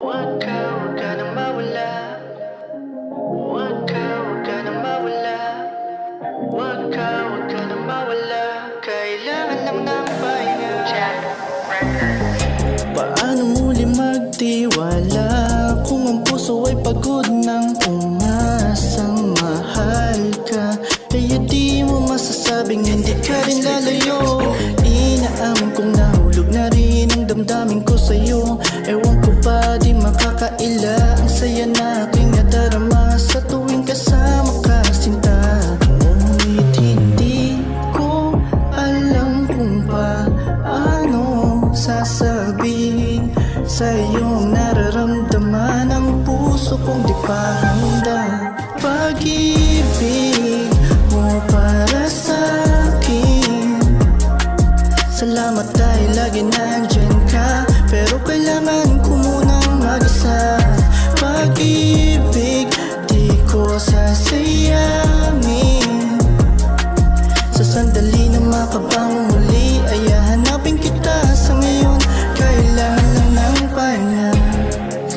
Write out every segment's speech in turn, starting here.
Huwag ka nang mawala. Huwag ka nang mawala. Huwag ka nang mawala. Kailangan lang ng pahinga. Paano muli magtiwala kung ang puso ay pagod ng umasang mahal ka? Kaya di mo masasabing hindi ka rin lalayo. Inaamin kong nahulog na rin ang damdamin ko sa'yo. Ewan ko ba di makakaila ang saya na aking nadarama sa tuwing kasama ka sinta. Ngunit hindi ko alam kung paano sasabihin sa iyong nararamdaman ang puso kong di pa handa. Pag-ibig mo para sa'kin, salamat dahil lagi nandyan ka, pero kailangan ko munang mag-isa. Pag-ibig di ko sasayangin, sa sandali na makabangon muli ay hahanapin kita. Sa ngayon, kailangan lang ng pahinga.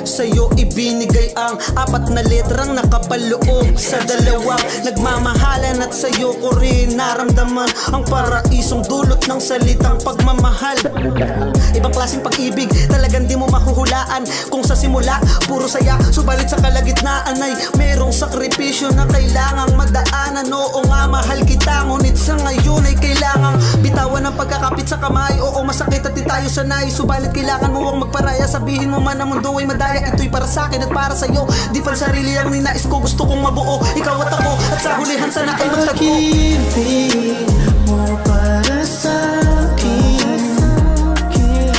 Sa'yo ibinigay ang 4 na letrang nakapaloob sa dalawang nagmamahalan. At sa'yo ko rin naramdaman ang paraisong dulot ng salitang pagmamahal. Ibang klaseng pag-ibig, talagang di mo mahuhulaan. Kung sa simula, puro saya, subalit sa kalagitnaan ay merong sakripisyo na kailangang madaanan. Oo nga, mahal kita, ngunit sa ngayon ay kailangang bitawan ang pagkakapit sa kamay. Oo, masakit at di tayo sanay, subalit kailangan mo ang magparaya. Sabihin mo man na mundo ay madaya, ito'y para sa'kin at para sa'yo. Di pa sarili ang ninais ko, gusto kong mabuo ikaw at ako, at sa hulihan sana ay magtagpo. Pag-ibig mo para sa'kin,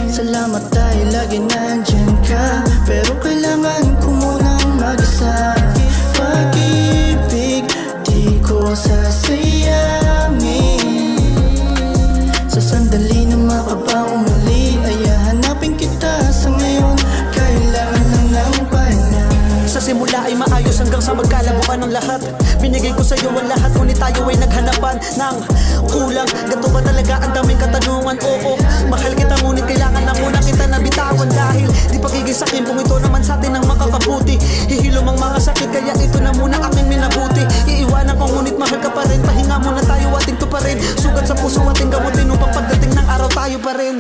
salamat dahil lagi nandyan ka, pero kailangan ko munang mag-isa. Pag-ibig di ko sasayangin, sa sandali na makabangon muli ay hahanapin kita. Sa ngayon, kailangan lang ng pahinga. Sa simula ay maayos hanggang sa magkalabuan ng lahat. Binigay ko sa'yo ang lahat, ngunit tayo ay naghanapan ng kulang. Ganto ba talaga ang daming katanungan? Oo, mahal kita ngunit kailangan na muna kita nabitawan. Dahil di pagiging sakin kung ito naman sa atin ang makakabuti. Hihilom ang mga sakit, kaya ito na muna aking minabuti. Iiwanan ko ngunit mahal ka pa rin. Pahinga muna tayo, ating to pa rin. Sugat sa puso ating gamutin upang pagdating ng araw tayo pa rin.